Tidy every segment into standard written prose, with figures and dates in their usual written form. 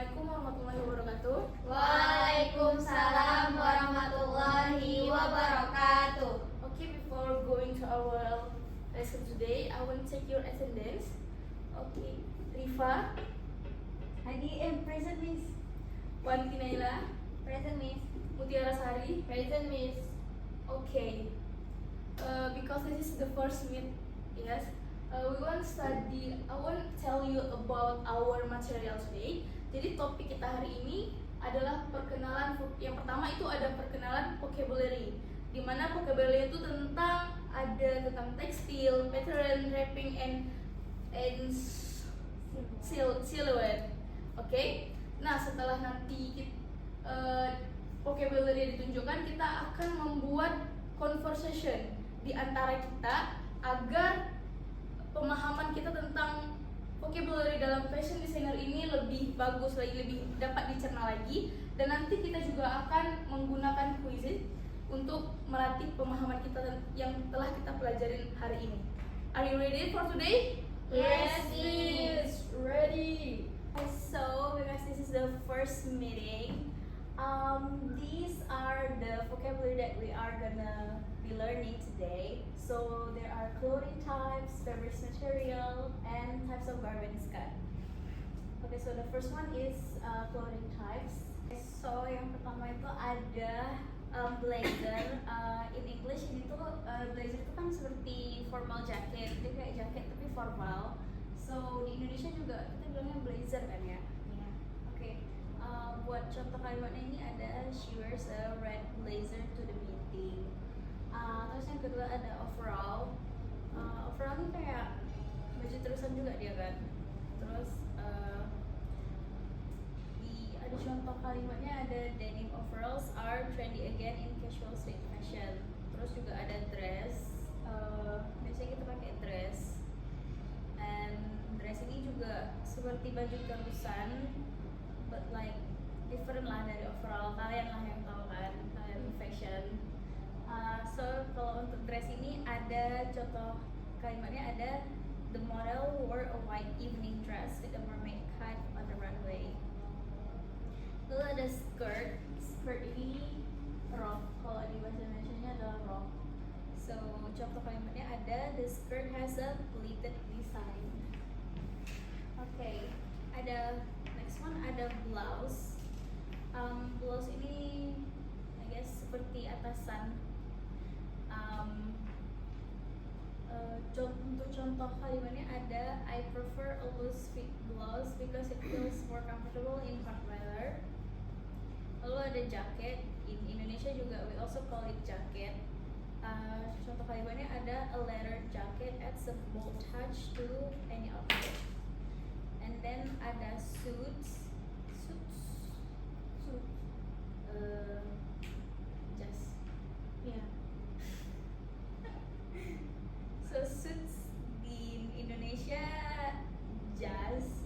Assalamualaikum warahmatullahi wabarakatuh. Waalaikumsalam warahmatullahi wabarakatuh. Okay, before going to our lesson today, I want to check your attendance. Okay, Rifa, Present Miss. Wanti Naila, Present Miss. Mutiara Sari. Present Miss. Okay, because this is the first meet, yes, we want to study. I want to tell you about our material today. Jadi topik kita hari ini adalah perkenalan. Yang pertama itu ada perkenalan vocabulary, di mana vocabulary itu tentang tekstil, pattern, wrapping, and silhouette. Okay. Nah, setelah nanti vocabulary ditunjukkan, kita akan membuat conversation di antara kita agar pemahaman kita tentang vocabulary dalam fashion designer ini lebih bagus lagi, lebih dapat dicerna lagi. Dan nanti kita juga akan menggunakan quiz untuk melatih pemahaman kita yang telah kita pelajarin hari ini. Are you ready for today? Yes, Miss. Ready. So, because this is the first meeting, these are the vocabulary that we are gonna be learning today. So there are clothing types, fabric material, and types of garments kan. Okay, so the first one is clothing types. So yang pertama itu ada blazer. In English ini tuh blazer itu kan seperti formal jacket, dia kayak jaket tapi formal. So di Indonesia juga kita bilangnya blazer kan ya. Oke. Buat contoh kalimatnya ini ada she wears a red blazer to the meeting. Terus yang kedua ada overall. Overall ini kayak baju terusan juga dia kan. Terus ada contoh kalimatnya ada denim overalls are trendy again in casual street fashion. Terus juga ada dress. Biasanya kita pakai dress. And dress ini juga seperti baju terusan, but like different lah dari overall. Kalian lah yang tahu kan, kalian fashion. So kalau untuk dress ini ada contoh kalimatnya ada the model wore a white evening dress with a mermaid cut on the runway. Lalu ada skirt. Skirt ini rok. Kalau di bahasa Indonesianya adalah rok. So contoh kalimatnya ada the skirt has a pleated design. Okay, ada next one ada blouse. Blouse ini I guess seperti atasan. Untuk contoh kalimatnya ada I prefer a loose fit blouse because it feels more comfortable in hot weather. Lalu ada jacket. In Indonesia juga we also call it jacket. Contoh kalimatnya ada a leather jacket adds a bold touch to any outfit. And then ada suits. Just yeah. So suits di Indonesia jas.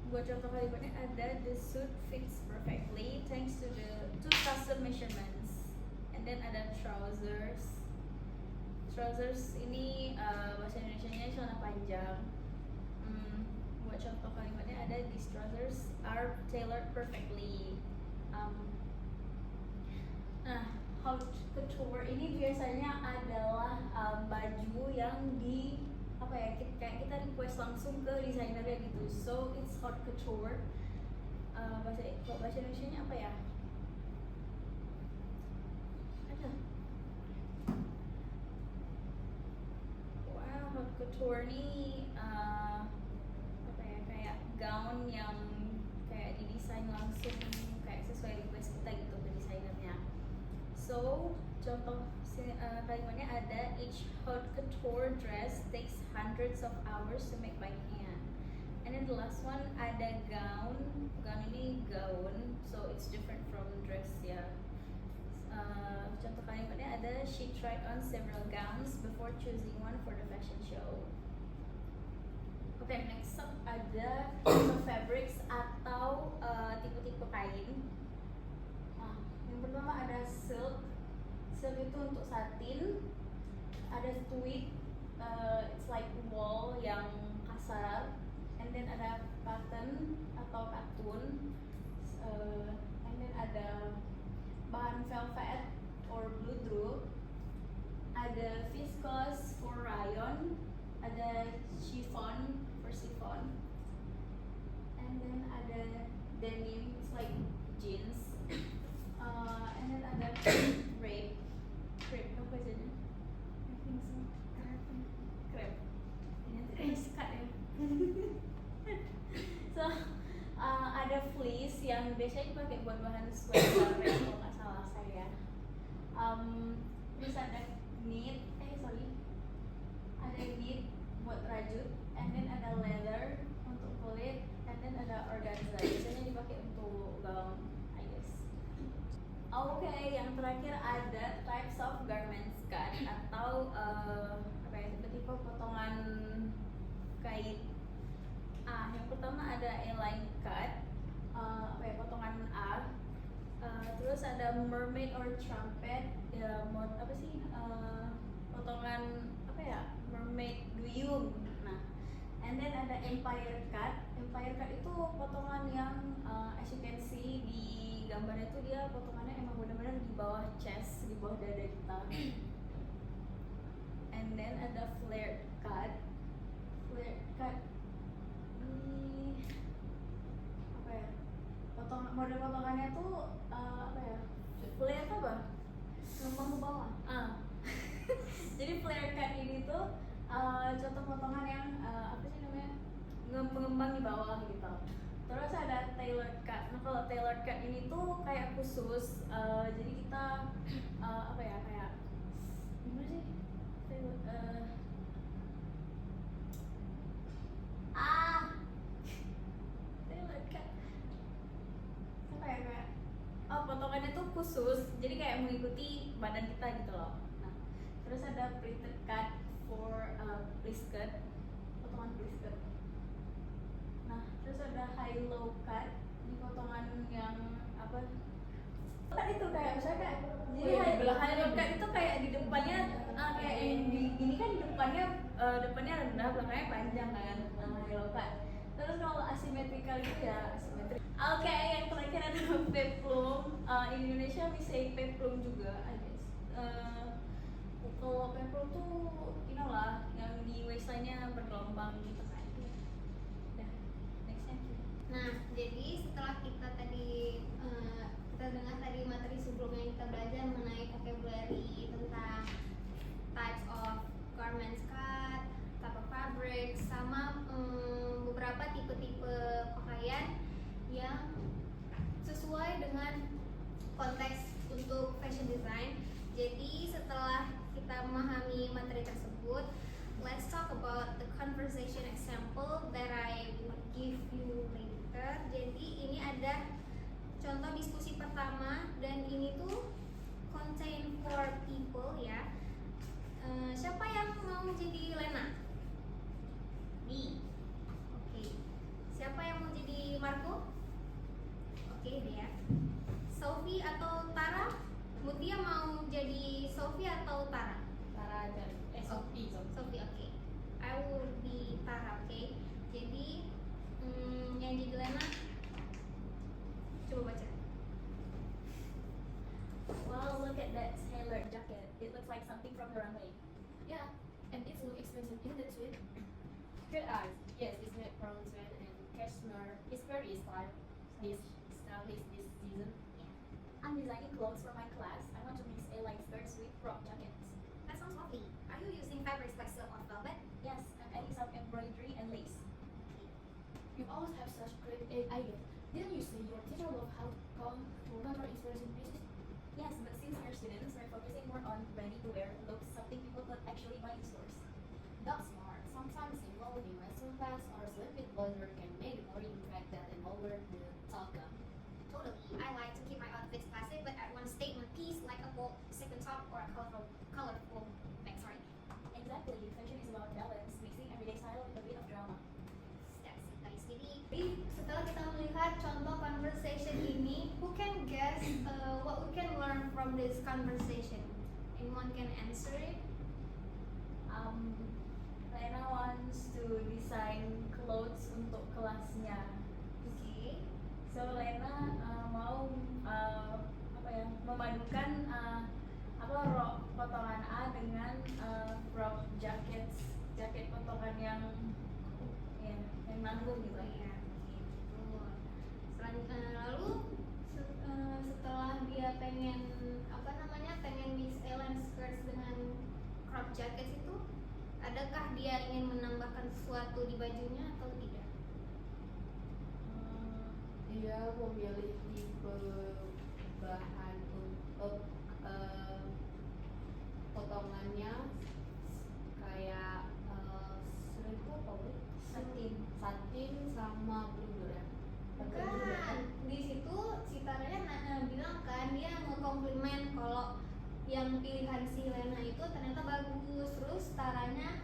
Buat contoh kalimatnya ada the suit fits perfectly thanks to the two custom measurements. And then ada trousers. Trousers ini bahasa Indonesianya celana panjang. Buat contoh kalimatnya ada these trousers are tailored perfectly. Nah, haute couture ini biasanya adalah baju yang kayak kita request langsung ke desainernya gitu. So it's haute couture. Bahasa Indonesianya apa ya? Ada. Wow, haute couture nih kayak gaun yang kayak didesain langsung kayak sesuai request kita gitu ke desainernya. So contoh kalimatnya ada each haute couture dress takes hundreds of hours to make by hand. And then the last one ada gown. Gown ini gaun, so it's different from dress ya. Contoh kalimatnya ada she tried on several gowns before choosing one for the fashion show. Okay, next up ada fabrics atau tipe-tipe kain. Yang pertama ada silk. Silk itu untuk satin. Ada tweed, it's like wool yang kasar. And then ada carton atau katun, and then ada bahan velvet or blue drupe, ada viscose for rayon, ada chiffon for chiffon, and then ada denim, it's like jeans, and then ada crepe apa jadinya? I think so. Crepe. Ini tidak suka ya. So ada fleece yang biasanya dipakai buat bahan sweater kalau nggak salah saya. Terus ada knit, ada knit buat rajut, and then ada leather untuk kulit, and then ada organza biasanya dipakai untuk gaun, I guess. Oke, yang terakhir ada types of garments cut atau apa ya, tipe-tipe potongan kain. Yang pertama ada A-line cut, potongan A. Terus ada mermaid or trumpet, ya apa sih, potongan apa ya, mermaid duyung. Nah, and then ada empire cut. Empire cut itu potongan yang as you can see di gambarnya itu dia potongannya emang benar-benar di bawah chest, di bawah dada kita. And then ada flared cut. Flared cut ini apa ya? Model potongannya tuh apa ya? Flare itu apa? Ngembang ke bawah. Jadi flare cut ini tuh contoh potongan yang apa sih namanya, mengembang di bawah gitu. Terus ada tailored cut. Nah kalau tailored cut ini tuh kayak khusus, jadi kita apa ya, kayak gimana sih? Tailored cut apa ya, kayak potongannya tuh khusus, jadi kayak mengikuti badan kita gitu loh. Nah, terus ada pleated cut for pleated, potongan pleated. Nah, terus ada high low cut, di potongan yang apa? Kan itu kayak misalnya kayak, jadi high low cut itu kayak di depannya kayak yang di ini kan depannya rendah, belakangnya panjang kan, high low cut. Terus kalau asymmetrical itu ya asimetrik. Oke, yang terakhir ada peplum. In Indonesia we say peplum juga, I guess. Kalau peplum tuh, you know lah, yang di waistline-nya bergelombang gitu kan. Dah, nextnya. Nah, jadi setelah kita tadi kita dengar tadi materi sebelumnya kita belajar mengenai vocabulary tentang types of garments cut, type of fabric, sama beberapa tipe-tipe pakaian yang sesuai dengan konteks untuk fashion design. Jadi setelah kita memahami materi tersebut, let's talk about the conversation example that I would give you later. Jadi ini ada contoh diskusi pertama dan ini tuh contain for people ya. Siapa yang mau jadi Lena? Me. Oke. Siapa yang mau jadi Marco? Oke, dia. Sophie atau Tara? Mutia mau jadi Sophie atau Tara? Tara aja. Sophie. Sophie, oke. I will be Tara, oke. Jadi yang jadi Lena, coba baca. Wow, look at that tailored jacket. It looks like something from the runway. Yeah, and it's so expensive, isn't it, sweet? Good eyes. Yes, it's made from sweat and cashmere. It's very stylish this season. I'm designing clothes for my class. I want to mix A-line skirts with crop jackets. That sounds lovely. Are you using fabrics like silk or velvet? Yes, I'm adding some embroidery and lace. You always have such great ideas. Didn't you say your teacher loved how to counter inspiration pieces? Yes, but since we're students, we're focusing more on ready-to-wear looks, something people could actually buy in stores. That's smart. Sometimes involving western class or slim fit blazer can make it more interactive and over the top gown. Totally. I like to keep my outfits classic, but add one statement piece like a bold second top or a colorful bag. Sorry. Exactly, fashion is about balance, mixing everyday style with a bit of drama. That's it, guys. Jadi setelah kita melihat contoh conversation ini, who can guess what we can learn from this conversation? Anyone can answer it? Lena wants to design clothes untuk kelasnya. So Lena mau memadukan potongan A dengan crop jacket potongan yang nanggung gitu. Iya, gitu. Lalu setelah dia pengen mix Ellen skirts dengan crop jackets itu, adakah dia ingin menambahkan sesuatu di bajunya atau tidak? Dia memilih tipe bahan untuk potongannya kayak seribu apa bu? Satin sama blue ya. Bukan, di situ si Taranya bilang kan dia ngekomplimen kalau yang pilihan si Lena itu ternyata bagus. Terus Taranya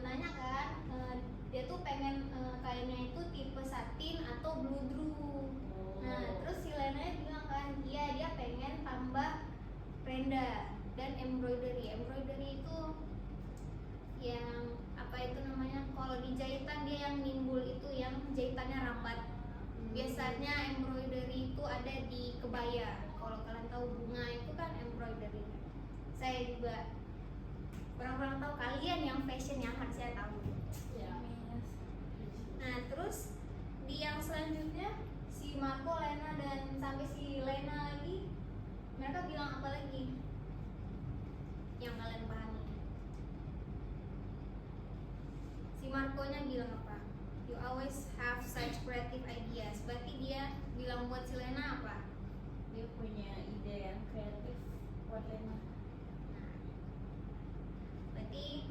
nanya kan, dia tuh pengen kainnya itu tipe satin atau bludru. Nah terus si Lena bilang kan, dia pengen tambah prenda dan embroidery itu yang kalau di jahitan dia yang nimbul itu yang jahitannya rapat. Biasanya embroidery itu ada di kebaya. Kalau kalian tahu bunga itu kan embroidery. Saya juga kurang tahu, kalian yang fashion yang harusnya tahu. Ya. Nah terus di yang selanjutnya si Marco, Lena dan sampai si Lena lagi, mereka bilang apa lagi yang kalian pahami? Si Marco-nya bilang apa? You always have such creative ideas. Berarti dia bilang buat si Lena apa? Dia punya ide yang kreatif buat Lena. Nah, berarti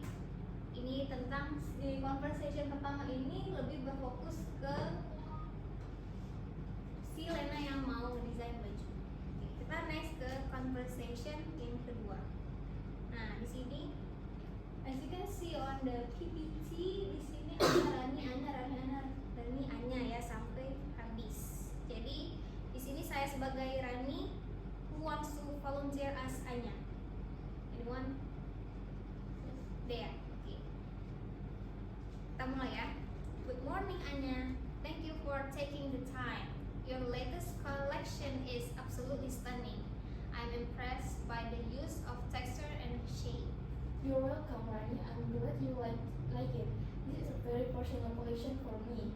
ini tentang di conversation pertama ini lebih berfokus ke si Lena yang mau desain baju. Oke, kita next ke conversation yang kedua. Nah, di sini as you can see on the PPT, di sini ada Rani, Anya ya sampai habis. Jadi di sini saya sebagai Rani, who wants to volunteer as Anya? Anyone? There. Oke. Kita mulai ya. Good morning Anya. Thank you for taking the time. Your latest collection is absolutely stunning. I'm impressed by the use of texture and shape. You're welcome, Rani. I'm glad you like it. This is a very personal collection for me.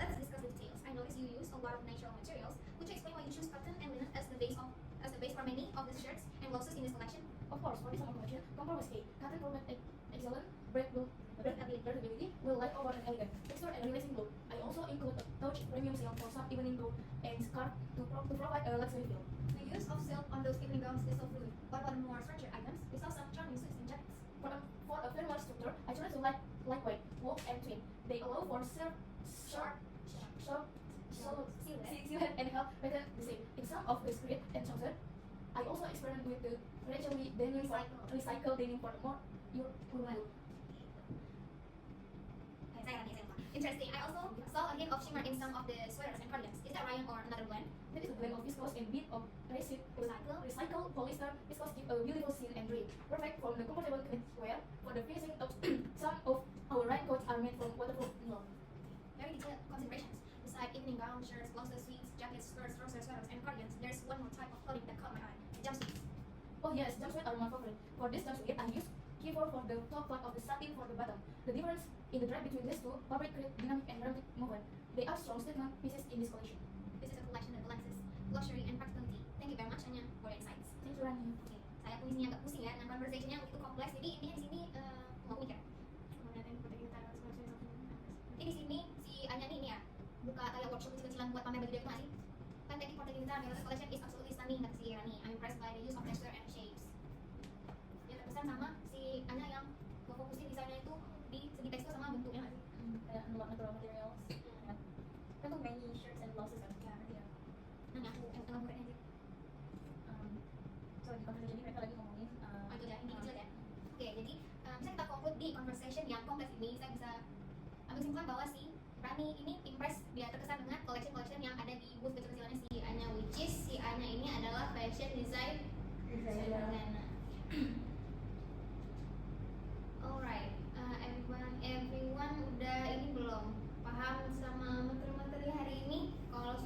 Let's discuss the details. I notice you use a lot of natural materials. Could you explain why you choose cotton and linen as the base for many of the shirts and blouses in this collection? Of course, for this summer collection, compare with cake. Cotton provides excellent breathability, will light over and elegant texture and relaxing look. I also include a touch premium silk for some evening gown and scarf to provide a luxury feel. The use of silk on those evening gowns is so fluid. What about more structured items? We saw some charming suits and jackets. For a thermal structure, I chose to lightweight, wool and twin. They allow for sharp silhouette and help better the shape. In some of the skirt and trouser, I also experimented with the naturally denim for recycled denim for more urban look. Interesting. I also saw a hint of shimmer in some of the sweaters and cardigans. Is that Ryan or another blend? That is a blend of viscose and bit of recycled polyester. Viscose give a beautiful sheen and drape, perfect for the comfortable wear. For the finishing touch, some of our raincoats are made from waterproof nylon. Very detailed considerations. Beside evening gowns, shirts, blouses, suites, jackets, skirts, trousers, sweaters, and cardigans, there's one more type of clothing that caught my eye: jumpsuits. Oh yes, jumpsuits are my favorite. For this jumpsuit, I use keyboard for the top part of the satin for the bottom. The difference in the drape between these two fabric create dynamic and dramatic movement. They are strong statement pieces in this collection. This is a collection that balances luxury and practicality. Thank you very much, Anya, for your insights. Thank you, Rani. Oke, saya pun di sini agak pusing ya dengan conversation-nya begitu kompleks. Jadi intinya di sini mau mikir. Jadi di sini si Anya ini ya buka kayak workshop kecil-kecilan buat pamer baju dia itu nggak sih? Kan thank you for taking the time. Your latest collection is absolutely stunning kata si Rani. I'm impressed by the use of texture and shapes. Dia terkesan sama si Anya yang fokusin desainnya itu di segi tekstur sama bentuknya nggak sih? Kayak natural materials. Kan tuh many shirts and blouses kan. Ya. Nah, aku tengah buka aja. So di conversation ini mereka lagi ngomongin Oh itu ya, ini kecil ya. Oke, jadi bisa kita conclude di conversation yang kompleks ini. Saya bisa ambil kesimpulan bahwa si Rani ini impress, dia terkesan dengan collection yang ada di booth kecil-kecilannya si Anya, which is si Anya ini adalah fashion designer. Alright, everyone udah ini belum paham sama materi-materi hari ini? Kalau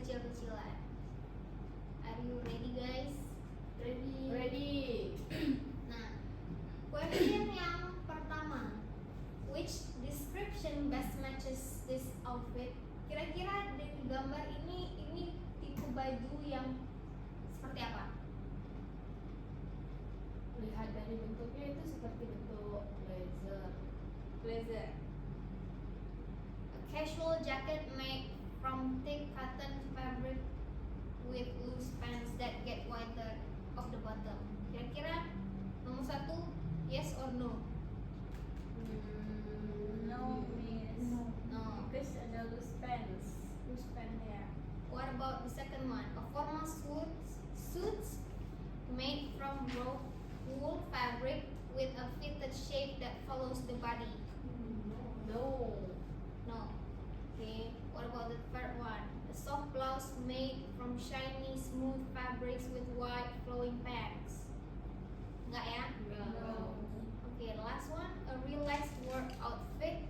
kecil-kecilan. Are you ready guys? Ready. Nah, question yang pertama, which description best matches this outfit? Kira-kira dari gambar ini tipe baju yang seperti apa? Lihat dari bentuknya itu seperti bentuk blazer. Blazer. A casual jacket made from thick cotton fabric with loose pants that get wider of the bottom. Kira-kira nomor 1, yes or no? No, miss. No. Because ada loose pants. Loose pants there. What about the second one? A formal suits made from raw wool fabric with a fitted shape that follows the body. No. No. Okay. What about the third one? A soft blouse made from shiny, smooth fabrics with wide flowing pants. Enggak ya? No. Okay, the last one. A relaxed work outfit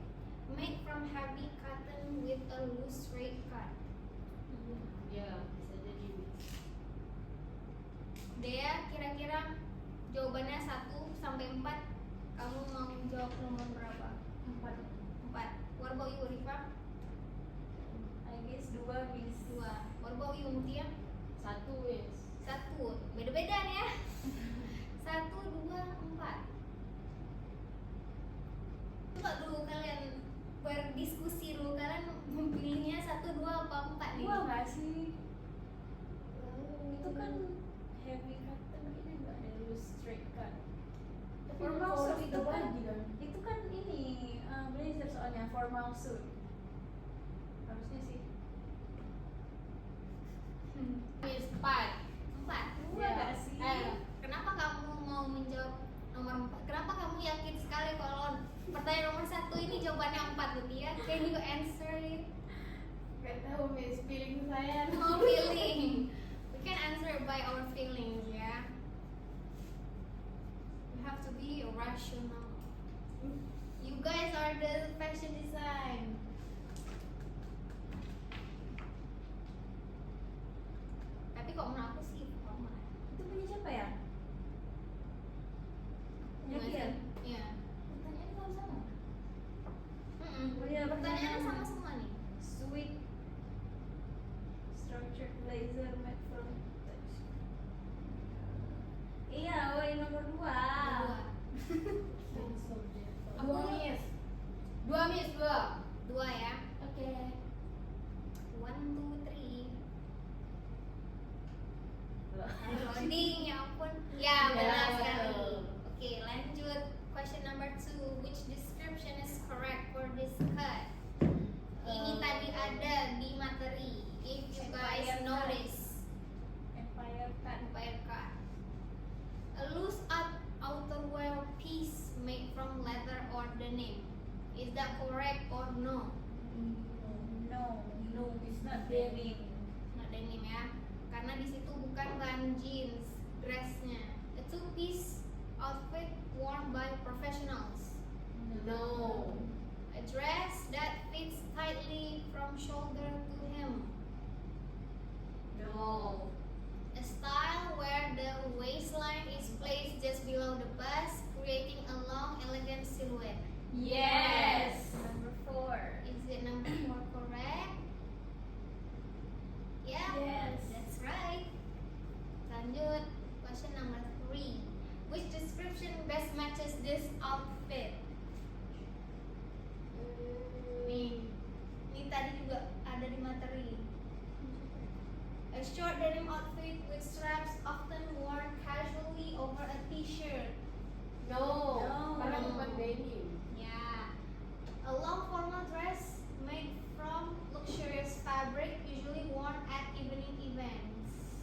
made from heavy cotton with a loose straight cut. Ya, bisa jadi. Dea, kira-kira jawabannya 1 sampai 4. Kamu mau jawab nomor berapa? 4. 4. What about you, Rifa? I guess 2, miss. 2. What about you, Mutia? 1 wes. 1. Beda-beda nih ya. 1, 2, 4. Coba dulu kalian berdiskusi dulu, kalian memilihnya 1, 2, apa 4 nih? 2 nggak sih? Itu kan heavy cotton, ini nggak ada loose straight cut. Formal suit itu kan ini blazer soalnya formal suit. Harusnya sih. Miss 4. 4. 2 Ya. nggak sih? Kenapa kamu mau menjawab nomor 4? Kenapa kamu yakin sekali kalau pertanyaan nomor 1 ini jawabannya 4, Mutia? Can you answer it? Gak tahu Miss, feeling saya. No feeling. We can answer it by our feelings, ya. You have to be rational. You guys are the fashion design. Tapi kok menurut aku sih formal. Itu punya siapa ya? Punya Kian? Iya. Pertanyaannya sama-sama. Iya, Pertanyaannya pertanyaan. sama semua nih. Sweet structured blazer made from touch. Iya, woi nomor 2. Dua. Aku 2 Miss. 2 Miss, 2. Dua ya. Oke. 1, 2, 3. Loading, ya ampun. Ya, benar Ya. sekali. Oke, lanjut. Question number 2. Which description is correct for this cut? Ini tadi ada di materi. If you guys Empire cut. notice. Empire cut. Empire cut. A loose outerwear piece made from leather or denim. Is that correct or no? No, it's not denim. Not denim ya. Karena di situ bukan bahan jeans, dressnya. A two-piece outfit worn by professionals. No. A dress that fits tightly from shoulder to hem. No. A style where the waistline is placed just below the bust, creating a long, elegant silhouette. Yes. Number 4. Is it number 4 correct? Yeah. Yes. That's right. Lanjut. Question number 3. Which description best matches this outfit? Ini tadi juga ada di materi. A short denim outfit with straps often worn casually over a t-shirt. No. No. Karena bukan denim. Yeah. A long formal dress made from luxurious fabric usually worn at evening events.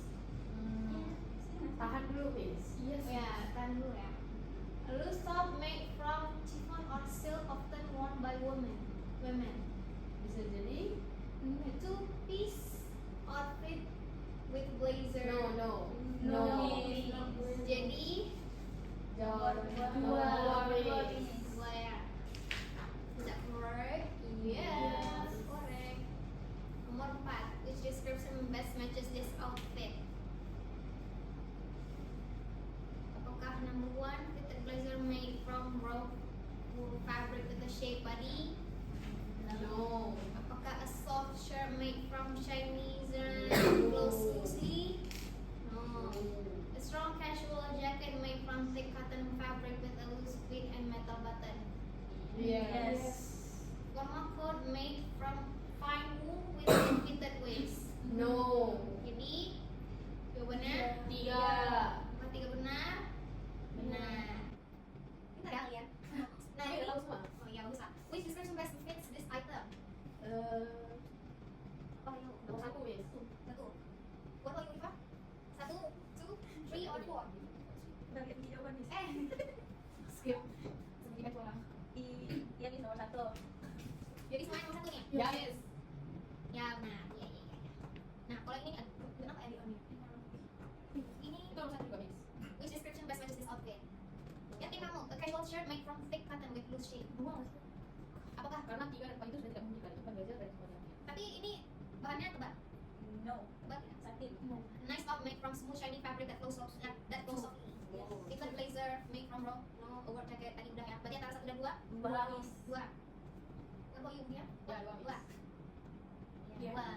Tahan dulu Miss. Yes. Ya, tahan dulu ya. A loose top made from chiffon or silk often worn by women. Bisa jadi. A two-piece outfit with blazer. No. No. Jadi Jawab Dua. Miss. dua ya. Is that correct? Yes. Correct. Nomor 4. Which description matches this outfit? Apakah number one, fitted blazer made from raw wool fabric with a shape body? No. Apakah a soft shirt made from Chinese clothes loosely? No. A strong casual jacket made from thick cotton fabric with a loose fit and metal button. Yes. Formal coat made from fine wool with a fitted waist. No. Jadi jawabannya Tiga. Apakah tiga benar? Benar. Pintar ya kalian. Nah Ini ini udah tahu semua. oh ya bisa. Which description best fits this item? Oh yuk. Nomor satu, Miss. Satu. What about you, Iva? Satu, two, three, or four? Udah lihat jawaban nih. Skip. Sedikit suara. Iya nih nomor 1. Jadi semuanya nomor satu nih. Ya, Miss. Ya benar. Iya. Nah kalau ini kenapa ya di on ini? Itu nomor satu juga, Miss. Which description best matches this outfit? Ya tim kamu. A casual shirt made from thick cotton with loose shape. Dua nggak sih? Apakah? Karena tiga dan empat itu sudah tidak mungkin kan. Itu kan belajar dari semuanya. Tapi ini bahannya tebal. No. Tebal ya? Sakit. Nice top made from smooth shiny fabric that flows softly. Yes. Fitted blazer made from raw over jacket tadi udah ya. Berarti antara satu dan dua. Bagus. Dua. What about you ya? Ya, dua, Miss. Dua. Iya. Dua.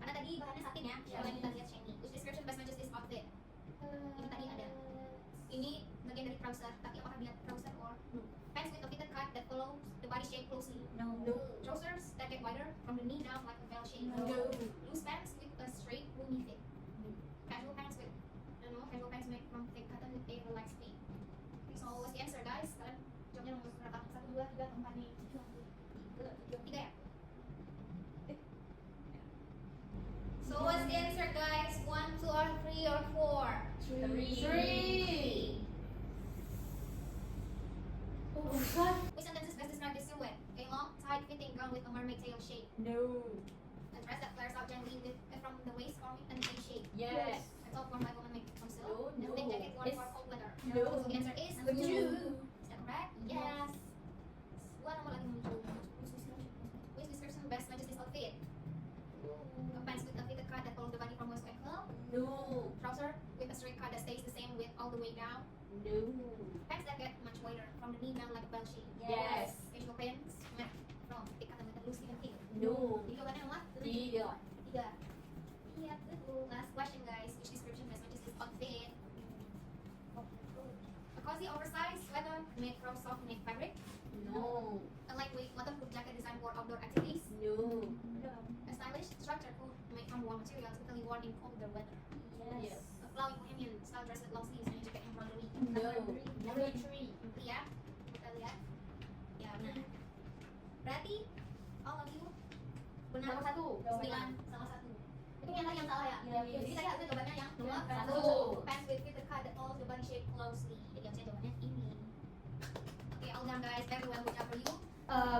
Karena tadi bahannya satin ya. Iya. Kalau yang kita lihat shiny. Which description best matches this outfit? Ini tadi ada. Ini bagian dari trouser. Tapi apakah dia trouser or pants with a fitted cut that follows the body shape closely? No. Trousers that get wider from the knee down like a bell shape. No. Loose pants with a straight roomy fit. Casual pants with casual pants made from thick cotton with a relaxed fit. So what's the answer guys? Kalian jawabnya nomor berapa? 1, 2, 3, 4 nih. 3 ya? So what's the answer guys? 1, 2, or 3, or 4? Three. Oh, God. Which sentences best describe this silhouette? A long, tight-fitting gown with a mermaid tail shape. No. A dress that flares out gently from the waist forming an A shape. Yes. A top worn by women made from silk. No, A thick no. jacket worn It's- for cold weather. No. So the answer is Number two. Is that correct? Yes. Dua nomor lagi muncul. Which description best matches this outfit? A pants with a fitted cut that follows the body from waist to ankle. No. Trouser with a straight cut that stays the same width all the way down. No. Pants that get much wider from the knee down like a bell shape. Yes. Casual pants made from thick cotton with a loose fit and heel. No. Jadi jawabannya nomor Tiga. 3. Iya betul. Last question guys. Which description best matches this outfit? A cozy oversized sweater made from soft knit fabric. No. A lightweight waterproof jacket designed for outdoor activities. No. A stylish structured coat made from warm material typically worn in colder weather. Yes. A flowing bohemian style dress with long sleeves and a jacket embroidery. No. Number 3. Ya. Kita lihat. Ya benar. Berarti all of you benar. Nomor satu. 9 sama 1. Itu yang tadi yang salah ya? Iya, Jadi tadi harusnya jawabannya yang nomor Satu. 1. Pants with fitted cut that follows the body shape closely. Jadi harusnya jawabannya ini. Oke, all done guys. Very well, good job for you.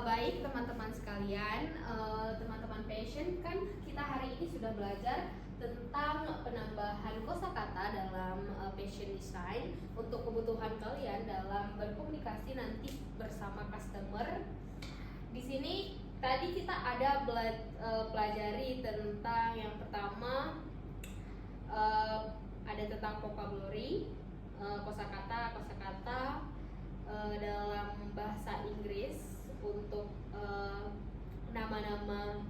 Baik teman-teman sekalian, teman-teman passion kan kita hari ini sudah belajar tentang penambahan kosakata dalam passion design untuk kebutuhan kalian dalam berkomunikasi nanti bersama customer. Di sini tadi kita ada pelajari tentang yang pertama ada tentang vocabulary, kosakata dalam bahasa Inggris untuk nama-nama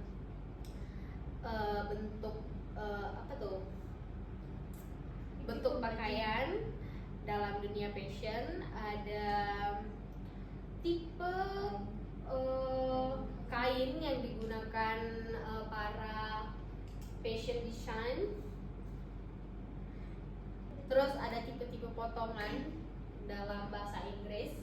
bentuk bentuk pakaian dalam dunia fashion. Ada tipe kain yang digunakan para fashion design. Terus ada tipe-tipe potongan dalam bahasa Inggris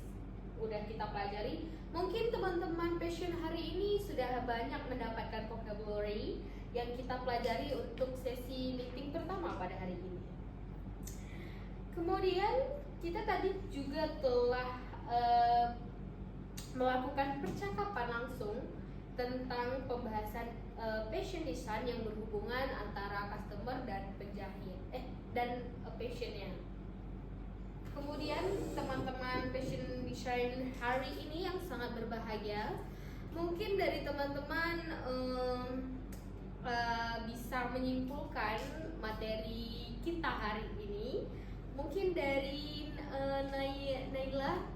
udah kita pelajari. Mungkin teman-teman passion hari ini sudah banyak mendapatkan vocabulary yang kita pelajari untuk sesi meeting pertama pada hari ini. Kemudian kita tadi juga telah melakukan percakapan langsung tentang pembahasan fashion design yang berhubungan antara customer dan penjahit dan fashionnya. Kemudian teman-teman fashion design hari ini yang sangat berbahagia, mungkin dari teman-teman bisa menyimpulkan materi kita hari ini, mungkin dari Naila,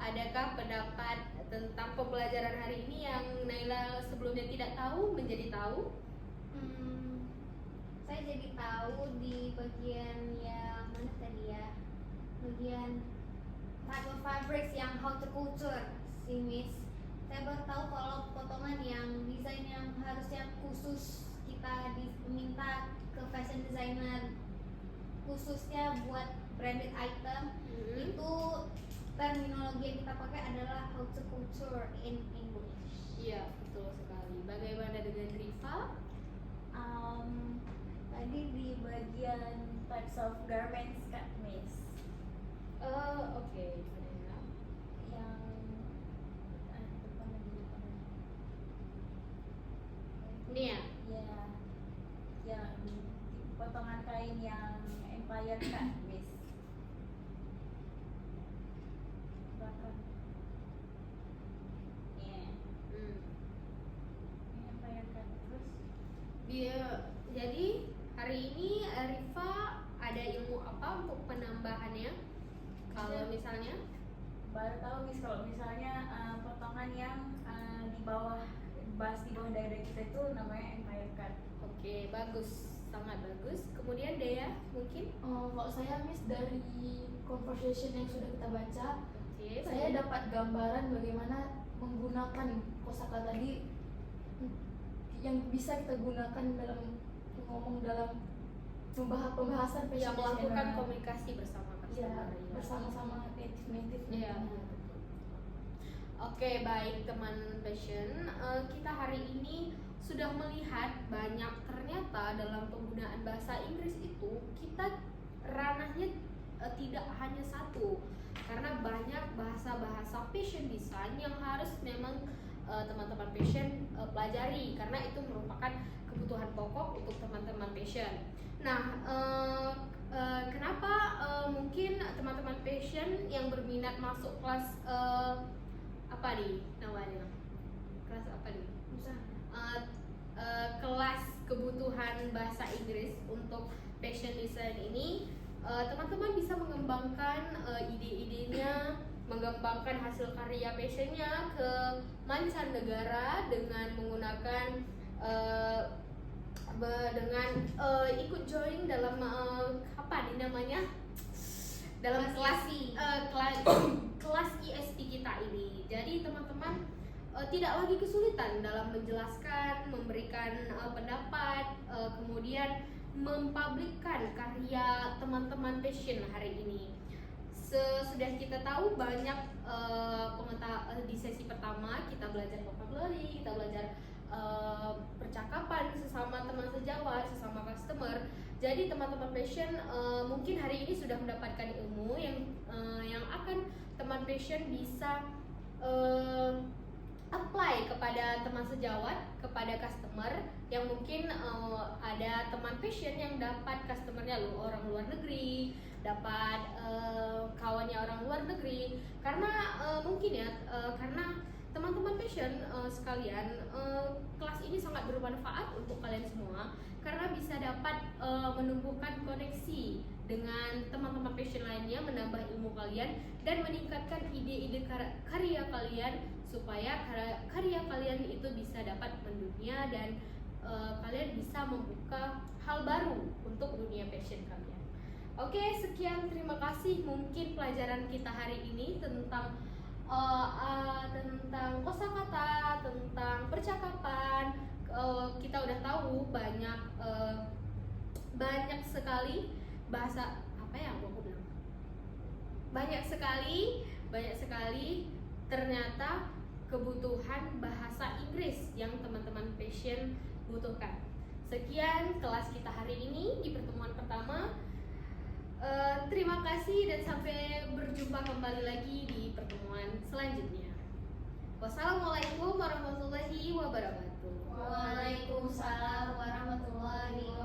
adakah pendapat tentang pembelajaran hari ini yang Naila sebelumnya tidak tahu menjadi tahu? Saya jadi tahu di bagian yang mana tadi ya, bagian type of fabrics yang how to culture si Miss. Saya baru tahu kalau potongan yang desain yang harusnya khusus kita diminta ke fashion designer khususnya buat branded item, itu terminologi yang kita pakai adalah how to culture in English. Iya, betul sekali. Bagaimana dengan Rifa? Tadi di bagian types of garments Kak Miss. Oke. Yang depan lagi. Ini ya. Ya, yang potongan kain yang empire Kak Miss. Belakang. Ya, ini empire Kak. Terus Jadi hari ini Rifa ada ilmu apa untuk penambahannya? Kalau misalnya baru tahu Miss kalau misalnya potongan yang di bawah dada kita itu namanya empire cut. Oke, bagus, sangat bagus. Kemudian Dea mungkin? Kalau saya Miss dari conversation yang sudah kita baca, Oke, saya dapat gambaran bagaimana menggunakan kosakata tadi yang bisa kita gunakan dalam ngomong dalam pembahasan yang fashion melakukan designer. komunikasi bersama Ya, customer. bersama-sama native. Iya. Oke, baik teman fashion, kita hari ini sudah melihat banyak ternyata dalam penggunaan bahasa Inggris itu kita ranahnya tidak hanya satu, karena banyak bahasa-bahasa fashion design yang harus memang teman-teman fashion pelajari karena itu merupakan kebutuhan pokok untuk teman-teman fashion. Nah, kenapa mungkin teman-teman fashion yang berminat masuk kelas apa nih namanya? Kelas apa nih? Kelas kebutuhan bahasa Inggris untuk fashion design ini, teman-teman bisa mengembangkan ide-idenya, mengembangkan hasil karya fashionnya ke mancanegara dengan menggunakan ikut join dalam apa nih namanya, dalam kelas IST kita ini. Jadi teman-teman tidak lagi kesulitan dalam menjelaskan, memberikan pendapat, kemudian mempublikkan karya teman-teman fashion hari ini. Sudah kita tahu banyak di sesi pertama kita belajar vocabulary, kita belajar percakapan sesama teman sejawat, sesama customer. Jadi teman-teman fashion mungkin hari ini sudah mendapatkan ilmu yang akan teman fashion bisa apply kepada teman sejawat, kepada customer yang mungkin ada teman fashion yang dapat customernya orang luar negeri, dapat kawannya orang luar negeri, karena mungkin ya karena teman-teman fashion sekalian, kelas ini sangat bermanfaat untuk kalian semua karena bisa dapat menumbuhkan koneksi dengan teman-teman fashion lainnya, menambah ilmu kalian dan meningkatkan ide-ide karya kalian supaya karya kalian itu bisa dapat mendunia dan kalian bisa membuka hal baru untuk dunia fashion kalian. Oke, sekian, terima kasih. Mungkin pelajaran kita hari ini tentang kosakata, tentang percakapan, kita udah tahu banyak sekali bahasa apa ya aku bilang, banyak sekali ternyata kebutuhan bahasa Inggris yang teman-teman fashion butuhkan. Sekian kelas kita hari ini di pertemuan pertama. Terima kasih dan sampai berjumpa kembali lagi di pertemuan selanjutnya. Wassalamualaikum warahmatullahi wabarakatuh. Waalaikumsalam warahmatullahi wabarakatuh.